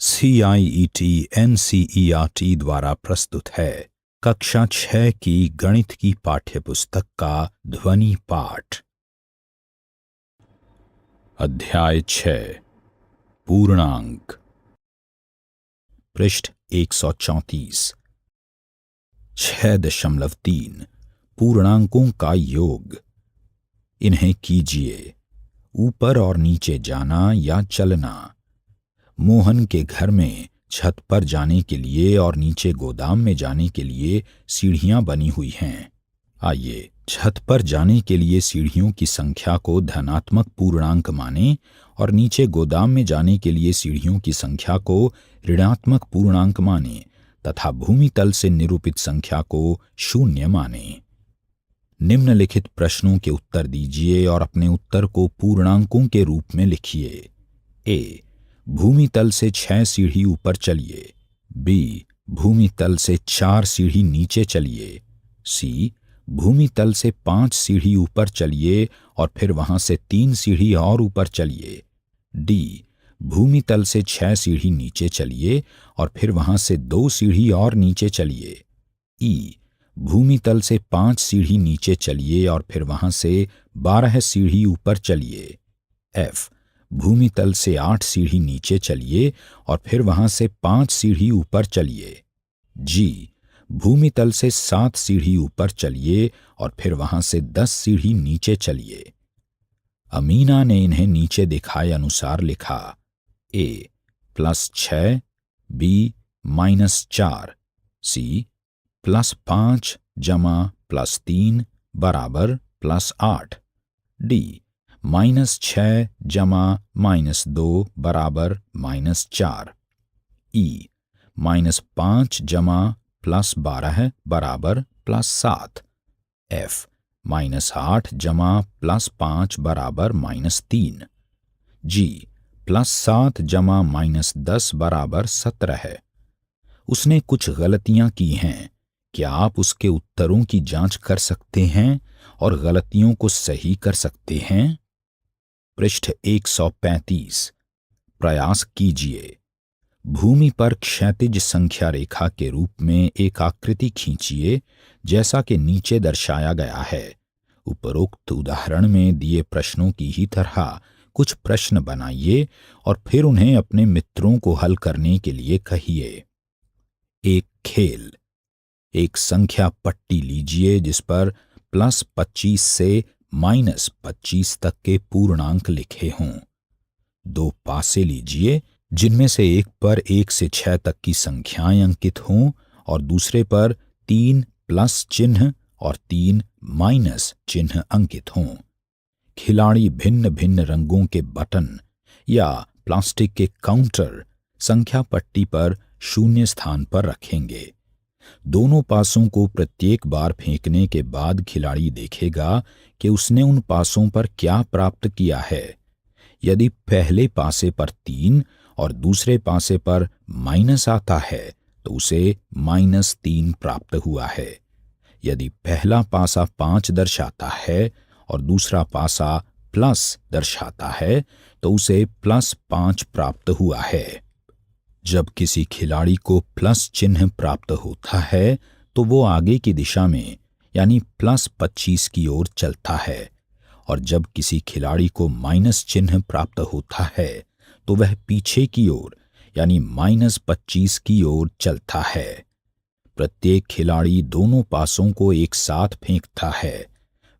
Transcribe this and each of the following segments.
CIET NCERT द्वारा प्रस्तुत है कक्षा 6 की गणित की पाठ्यपुस्तक का ध्वनि पाठ। अध्याय 6 पूर्णांक। पृष्ठ 134। 6.3 पूर्णांकों का योग। इन्हें कीजिए। ऊपर और नीचे जाना या चलना। मोहन के घर में छत पर जाने के लिए और नीचे गोदाम में जाने के लिए सीढ़ियां बनी हुई हैं। आइए छत पर जाने के लिए सीढ़ियों की संख्या को धनात्मक पूर्णांक मानें और नीचे गोदाम में जाने के लिए सीढ़ियों की संख्या को ऋणात्मक पूर्णांक मानें तथा भूमि तल से निरूपित संख्या को 0 मानें। निम्नलिखित प्रश्नों के उत्तर दीजिए और अपने उत्तर को पूर्णांकों के रूप में लिखिए। ए, भूमि तल से 6 सीढ़ी ऊपर चलिए। बी, भूमि तल से 4 सीढ़ी नीचे चलिए। सी, भूमि तल से 5 सीढ़ी ऊपर चलिए और फिर वहां से 3 सीढ़ी और ऊपर चलिए। डी, भूमि तल से 6 सीढ़ी नीचे चलिए और फिर वहां से 2 सीढ़ी और नीचे चलिए। ई, भूमि तल से 5 सीढ़ी नीचे चलिए और फिर वहां से 12 सीढ़ी ऊपर चलिए। एफ, भूमि तल से 8 सीढ़ी नीचे चलिए और फिर वहां से 5 सीढ़ी ऊपर चलिए। जी, भूमि तल से 7 सीढ़ी ऊपर चलिए और फिर वहां से 10 सीढ़ी नीचे चलिए। अमीना ने इन्हें नीचे दिखाए अनुसार लिखा। ए, +6, बी, -4, सी, +5 जमा +3 बराबर +8, डी, -6 जमा -2 बराबर -4, ई, -5 जमा +12 बराबर +7, एफ, -8 जमा +5 बराबर -3, जी, +7 जमा -10 बराबर 17। उसने कुछ गलतियां की हैं। क्या आप उसके उत्तरों की जांच कर सकते हैं और गलतियों को सही कर सकते हैं? पृष्ठ 135। प्रयास कीजिए। भूमि पर क्षैतिज संख्या रेखा के रूप में एक आकृति खींचिए जैसा कि नीचे दर्शाया गया है। उपरोक्त उदाहरण में दिए प्रश्नों की ही तरह कुछ प्रश्न बनाइए और फिर उन्हें अपने मित्रों को हल करने के लिए कहिए। एक खेल। एक संख्या पट्टी लीजिए जिस पर +25 से -25 तक के पूर्णांक लिखे हों। 2 पासे लीजिए जिनमें से एक पर 1 से 6 तक की संख्याएं अंकित हों और दूसरे पर 3 प्लस चिन्ह और 3 माइनस चिन्ह अंकित हों। खिलाड़ी भिन्न भिन्न रंगों के बटन या प्लास्टिक के काउंटर संख्या पट्टी पर 0 स्थान पर रखेंगे। दोनों पासों को प्रत्येक बार फेंकने के बाद खिलाड़ी देखेगा कि उसने उन पासों पर क्या प्राप्त किया है। यदि पहले पासे पर 3 और दूसरे पासे पर माइनस आता है तो उसे -3 प्राप्त हुआ है। यदि पहला पासा 5 दर्शाता है और दूसरा पासा प्लस दर्शाता है तो उसे +5 प्राप्त हुआ है। जब किसी खिलाड़ी को प्लस चिन्ह प्राप्त होता है तो वो आगे की दिशा में यानी +25 की ओर चलता है और जब किसी खिलाड़ी को माइनस चिन्ह प्राप्त होता है तो वह पीछे की ओर यानी -25 की ओर चलता है। प्रत्येक खिलाड़ी दोनों पासों को एक साथ फेंकता है।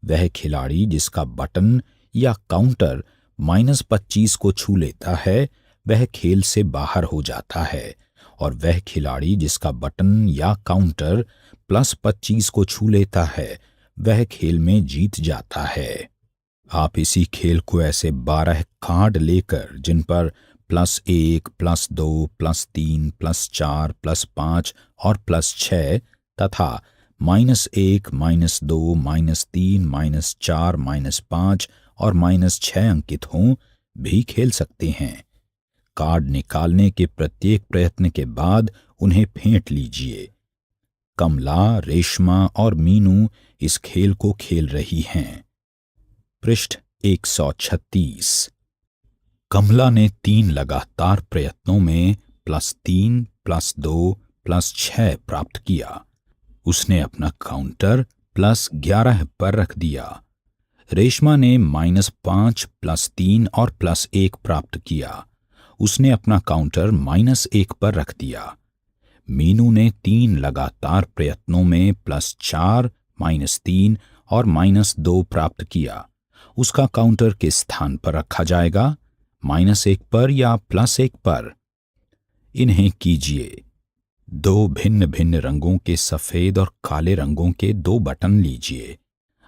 वह खिलाड़ी जिसका बटन या काउंटर -25 को छू लेता है वह खेल से बाहर हो जाता है और वह खिलाड़ी जिसका बटन या काउंटर +25 को छू लेता है वह खेल में जीत जाता है। आप इसी खेल को ऐसे 12 कार्ड लेकर जिन पर +1, +2, +3, +4, +5 और +6 तथा -1, -2, -3, -4, -5 और -6 अंकित हों भी खेल सकते हैं। कार्ड निकालने के प्रत्येक प्रयत्न के बाद उन्हें फेंट लीजिए। कमला, रेशमा और मीनू इस खेल को खेल रही हैं। पृष्ठ 136। कमला ने 3 लगातार प्रयत्नों में +3 +2 +6 प्राप्त किया। उसने अपना काउंटर +11 पर रख दिया। रेशमा ने -5 +3 और +1 प्राप्त किया। उसने अपना काउंटर -1 पर रख दिया। मीनू ने 3 लगातार प्रयत्नों में +4 -3 और -2 प्राप्त किया। उसका काउंटर किस स्थान पर रखा जाएगा, -1 पर या +1 पर? इन्हें कीजिए। 2 भिन्न भिन्न रंगों के सफेद और काले रंगों के 2 बटन लीजिए।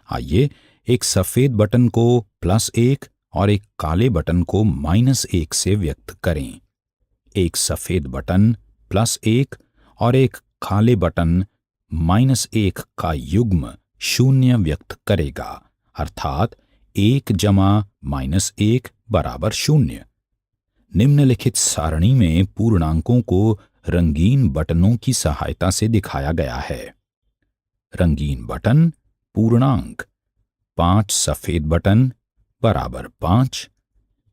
आइए एक सफेद बटन को +1 और एक काले बटन को -1 से व्यक्त करें। एक सफेद बटन +1 और एक काले बटन -1 का युग्म 0 व्यक्त करेगा, अर्थात 1 जमा -1 बराबर 0। निम्नलिखित सारणी में पूर्णांकों को रंगीन बटनों की सहायता से दिखाया गया है। रंगीन बटन पूर्णांक: 5 सफेद बटन बराबर 5,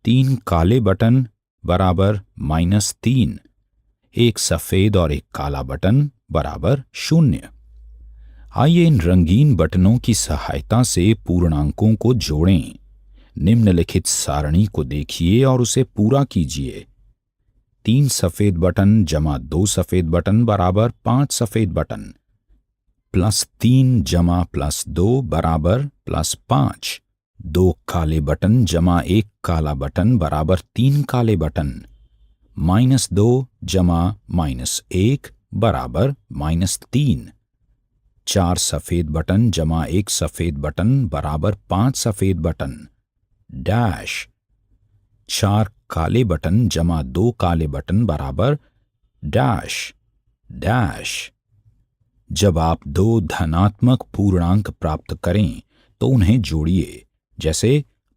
3 काले बटन बराबर -3, एक सफेद और एक काला बटन बराबर 0। आइए इन रंगीन बटनों की सहायता से पूर्णांकों को जोड़ें। निम्नलिखित सारणी को देखिए और उसे पूरा कीजिए। 3 सफेद बटन जमा 2 सफेद बटन बराबर 5 सफेद बटन, +3 जमा +2 बराबर +5, 2 काले बटन जमा 1 काला बटन बराबर 3 काले बटन, -2 जमा -1 बराबर -3, 4 सफेद बटन जमा 1 सफेद बटन बराबर 5 सफेद बटन, डैश, 4 काले बटन जमा 2 काले बटन बराबर डैश डैश। जब आप 2 धनात्मक पूर्णांक प्राप्त करें तो उन्हें जोड़िए, जैसे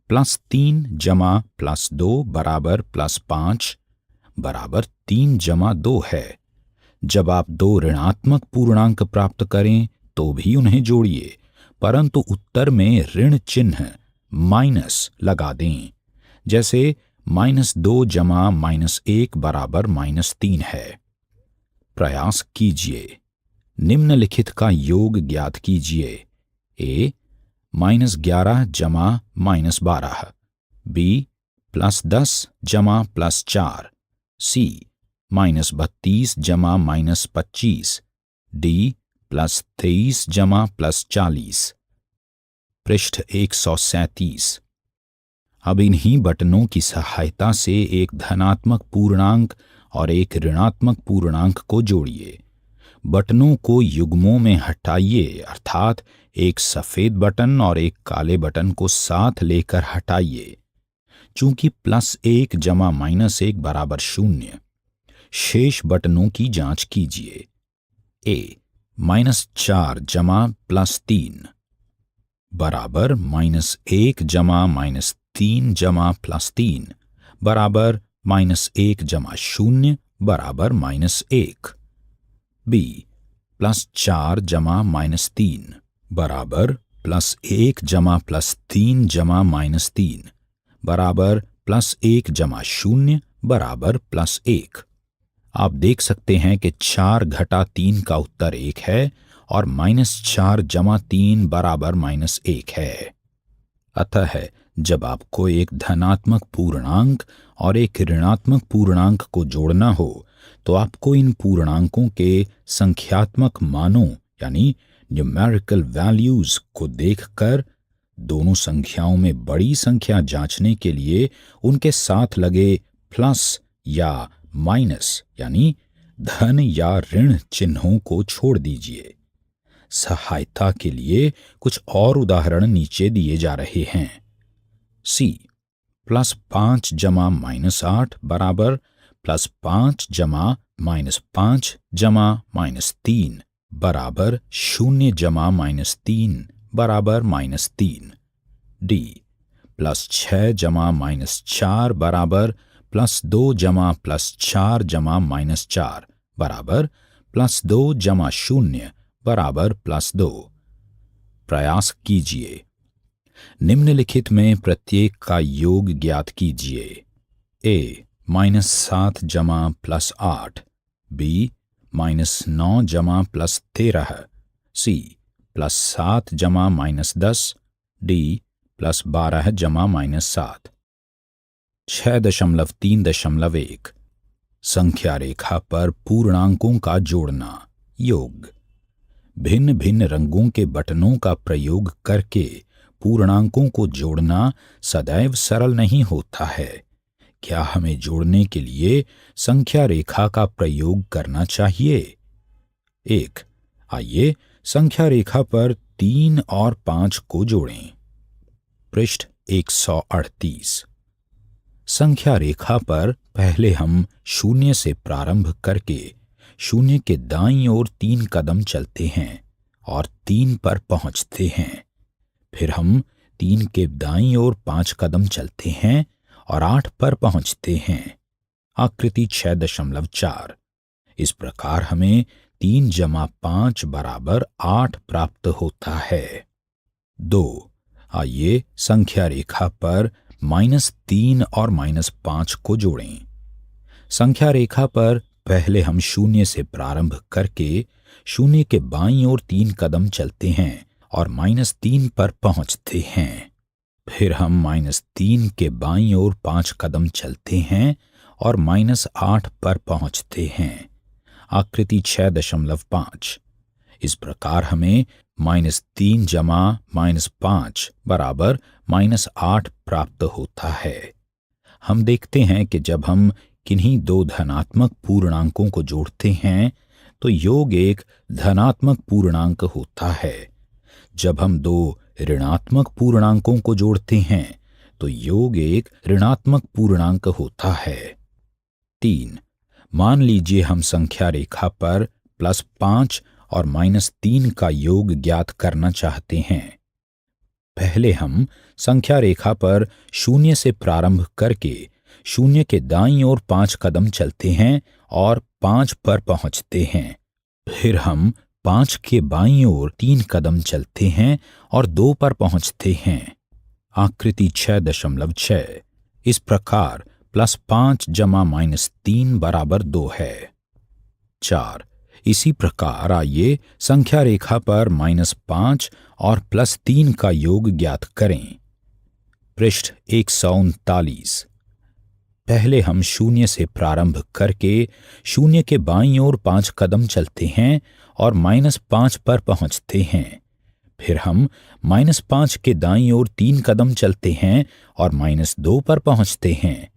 +3 जमा +2 बराबर +5 बराबर 3 जमा 2 है। जब आप 2 ऋणात्मक पूर्णांक प्राप्त करें तो भी उन्हें जोड़िए, परंतु उत्तर में ऋण चिन्ह माइनस लगा दें, जैसे -2 जमा -1 बराबर -3 है। प्रयास कीजिए। निम्नलिखित का योग ज्ञात कीजिए। A -11 जमा -12, B +10 जमा +4, C -32 जमा -25, D +23 जमा +40। पृष्ठ 137। अब इन्हीं बटनों की सहायता से एक धनात्मक पूर्णांक और एक ऋणात्मक पूर्णांक को जोड़िए। बटनों को युग्मों में हटाइए, अर्थात एक सफेद बटन और एक काले बटन को साथ लेकर हटाइए। चूंकि +1 जमा -1 बराबर 0, शेष बटनों की जांच कीजिए। A -4 जमा +3 बराबर -1 जमा -3 जमा +3 बराबर -1 जमा 0 बराबर -1। B +4 जमा -3 बराबर +1 जमा +3 जमा -3 बराबर +1 जमा 0 बराबर +1। आप देख सकते हैं कि 4 घटा 3 का उत्तर 1 है और -4 जमा 3 बराबर -1 है। अतः जब आपको एक धनात्मक पूर्णांक और एक ऋणात्मक पूर्णांक को जोड़ना हो तो आपको इन पूर्णांकों के संख्यात्मक मानों यानी न्यूमेरिकल वैल्यूज को देखकर दोनों संख्याओं में बड़ी संख्या जांचने के लिए उनके साथ लगे प्लस या माइनस यानी धन या ऋण चिन्हों को छोड़ दीजिए। सहायता के लिए कुछ और उदाहरण नीचे दिए जा रहे हैं। C +5 जमा -8 बराबर +5 जमा -5 जमा -3 बराबर 0 जमा -3 बराबर -3। D +6 जमा -4 बराबर +2 जमा +4 जमा -4 बराबर +2 जमा 0 बराबर +2। प्रयास कीजिए। निम्नलिखित में प्रत्येक का योग ज्ञात कीजिए। A -7 जमा +8, बी -9 जमा +13, सी +7 जमा -10, डी +12 जमा -7। 6.3.1 संख्या रेखा पर पूर्णांकों का जोड़ना योग। भिन्न भिन्न रंगों के बटनों का प्रयोग करके पूर्णांकों को जोड़ना सदैव सरल नहीं होता है। क्या हमें जोड़ने के लिए संख्या रेखा का प्रयोग करना चाहिए? 1. आइए संख्या रेखा पर 3 और 5 को जोड़ें। पृष्ठ 138। संख्या रेखा पर पहले हम शून्य से प्रारंभ करके शून्य के दाईं ओर 3 कदम चलते हैं और 3 पर पहुंचते हैं। फिर हम 3 के दाईं ओर 5 कदम चलते हैं और 8 पर पहुंचते हैं। आकृति 6.4। इस प्रकार हमें 3 जमा 5 बराबर 8 प्राप्त होता है। 2. आइए संख्या रेखा पर -3 और -5 को जोड़ें। संख्या रेखा पर पहले हम शून्य से प्रारंभ करके शून्य के बाईं ओर 3 कदम चलते हैं और -3 पर पहुंचते हैं। फिर हम -3 के बाईं ओर 5 कदम चलते हैं और -8 पर पहुंचते हैं। आकृति 6.5। इस प्रकार हमें -3 जमा -5 बराबर -8 प्राप्त होता है। हम देखते हैं कि जब हम किन्हीं दो धनात्मक पूर्णांकों को जोड़ते हैं तो योग एक धनात्मक पूर्णांक होता है। जब हम दो ऋणात्मक पूर्णांकों को जोड़ते हैं तो योग एक ऋणात्मक पूर्णांक होता है। 3. मान लीजिए हम संख्या रेखा पर +5 और -3 का योग ज्ञात करना चाहते हैं। पहले हम संख्या रेखा पर शून्य से प्रारंभ करके शून्य के दाईं ओर 5 कदम चलते हैं और 5 पर पहुंचते हैं। फिर हम 5 के बाईं ओर 3 कदम चलते हैं और 2 पर पहुंचते हैं। आकृति 6.6। इस प्रकार +5 जमा -3 बराबर 2 है। 4. इसी प्रकार आइए संख्या रेखा पर -5 और +3 का योग ज्ञात करें। पृष्ठ 139। पहले हम शून्य से प्रारंभ करके शून्य के बाईं ओर 5 कदम चलते हैं और -5 पर पहुंचते हैं। फिर हम -5 के दाईं ओर 3 कदम चलते हैं और -2 पर पहुंचते हैं।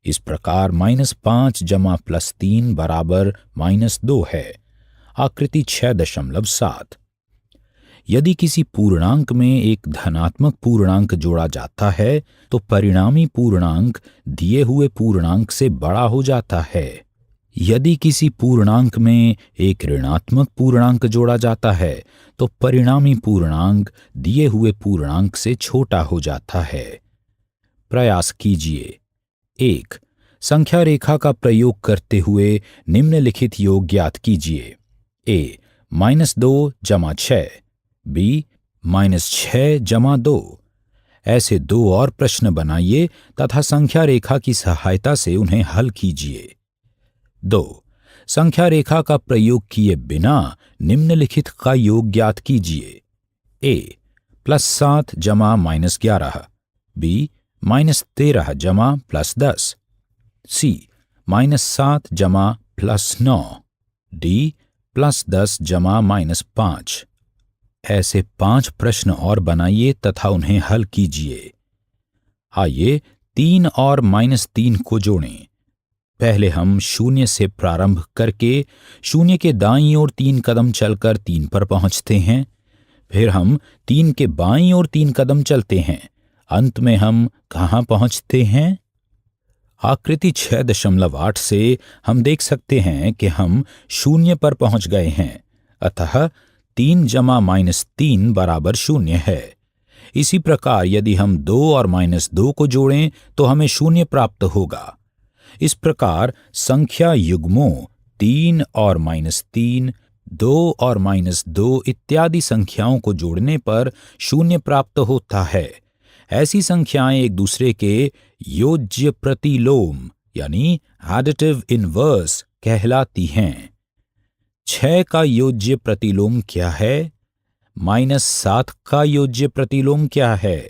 इस प्रकार -5 जमा +3 बराबर -2 है। आकृति 6.7। यदि किसी पूर्णांक में एक धनात्मक पूर्णांक जोड़ा जाता है तो परिणामी पूर्णांक दिए हुए पूर्णांक से बड़ा हो जाता है। यदि किसी पूर्णांक में एक ऋणात्मक पूर्णांक जोड़ा जाता है तो परिणामी पूर्णांक दिए हुए पूर्णांक से छोटा हो जाता है। प्रयास कीजिए। 1. संख्या रेखा का प्रयोग करते हुए निम्नलिखित योग ज्ञात कीजिए। A -2 जमा 6, B -6 जमा 2। ऐसे 2 और प्रश्न बनाइए तथा संख्या रेखा की सहायता से उन्हें हल कीजिए। 2. संख्या रेखा का प्रयोग किए बिना निम्नलिखित का योग ज्ञात कीजिए। A +7 जमा -11, B -13 जमा +10, C -7 जमा +9, D +10 जमा -5। ऐसे 5 प्रश्न और बनाइए तथा उन्हें हल कीजिए। आइए 3 और -3 को जोड़ें। पहले हम शून्य से प्रारंभ करके शून्य के दाईं ओर 3 कदम चलकर 3 पर पहुंचते हैं। फिर हम 3 के बाईं ओर 3 कदम चलते हैं। अंत में हम कहां पहुंचते हैं? आकृति 6.8 से हम देख सकते हैं कि हम शून्य पर पहुंच गए हैं। अतः 3 जमा -3 बराबर 0 है। इसी प्रकार यदि हम 2 और -2 को जोड़ें तो हमें 0 प्राप्त होगा। इस प्रकार संख्या युग्मों 3 और -3, 2 और -2 इत्यादि संख्याओं को जोड़ने पर 0 प्राप्त होता है। ऐसी संख्याएं एक दूसरे के योज्य प्रतिलोम यानी एडिटिव इनवर्स कहलाती हैं। 6 का योज्य प्रतिलोम क्या है? -7 का योज्य प्रतिलोम क्या है?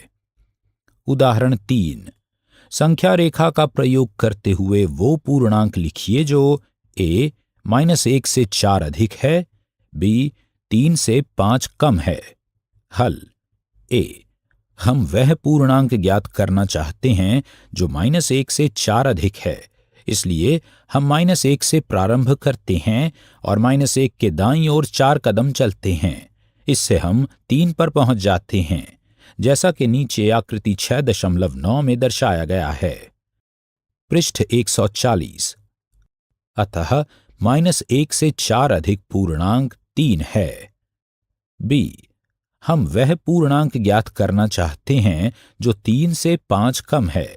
उदाहरण 3, संख्या रेखा का प्रयोग करते हुए वो पूर्णांक लिखिए जो a -1 से 4 अधिक है, b 3 से 5 कम है। हल। a, हम वह पूर्णांक ज्ञात करना चाहते हैं जो -1 से 4 अधिक है, इसलिए हम -1 से प्रारंभ करते हैं और -1 के दाईं ओर 4 कदम चलते हैं। इससे हम 3 पर पहुंच जाते हैं, जैसा कि नीचे आकृति 6.9 में दर्शाया गया है। पृष्ठ 140। अतः -1 से 4 अधिक पूर्णांक 3 है। b, हम वह पूर्णांक ज्ञात करना चाहते हैं जो 3 से 5 कम है,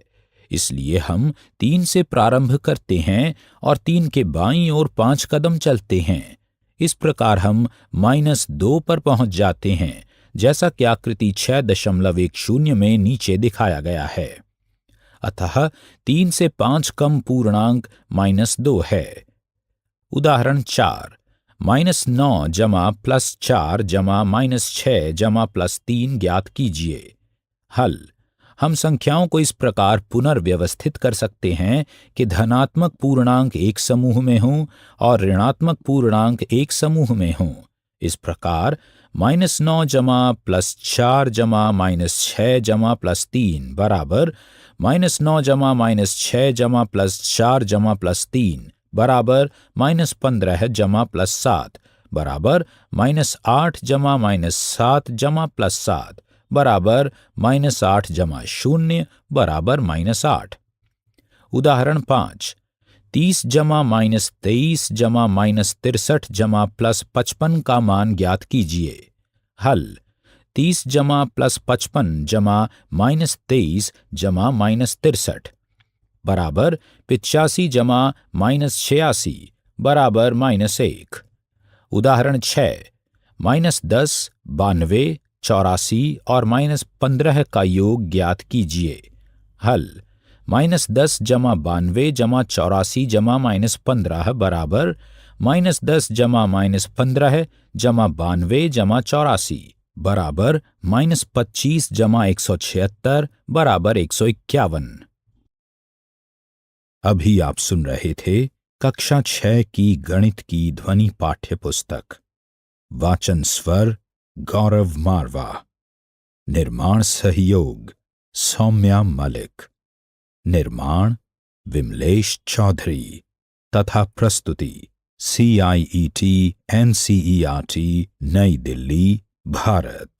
इसलिए हम 3 से प्रारंभ करते हैं और 3 के बाईं ओर 5 कदम चलते हैं। इस प्रकार हम -2 पर पहुंच जाते हैं, जैसा कि आकृति 6.10 में नीचे दिखाया गया है। अतः 3 से 5 कम पूर्णांक -2 है। उदाहरण 4, -9 जमा +4 जमा -6 जमा +3 ज्ञात कीजिए। हल। हम संख्याओं को इस प्रकार पुनर्व्यवस्थित कर सकते हैं कि धनात्मक पूर्णांक एक समूह में हों और ऋणात्मक पूर्णांक एक समूह में हों। इस प्रकार -9 जमा +4 जमा -6 जमा +3 बराबर -9 जमा -6 जमा +4 जमा +3 बराबर -15 जमा +7 बराबर -8 जमा -7 जमा +7 बराबर -8 जमा 0 बराबर -8। उदाहरण 5, 30 जमा -23 जमा -63 जमा +55 का मान ज्ञात कीजिए। हल। 30 जमा +55 जमा -23 जमा -63 बराबर 85 जमा -86 बराबर -1। उदाहरण 6, -10, 92, 84 और -15 का योग ज्ञात कीजिए। हल। -10 जमा 92 जमा 84 जमा -15 बराबर -10 जमा -15 जमा 92 जमा 84 बराबर -25 जमा 176 बराबर 151। अभी आप सुन रहे थे कक्षा 6 की गणित की ध्वनि पाठ्य पुस्तक। वाचन स्वर गौरव मारवा। निर्माण सहयोग सौम्या मलिक। निर्माण विमलेश चौधरी तथा प्रस्तुति CIET NCERT नई दिल्ली, भारत।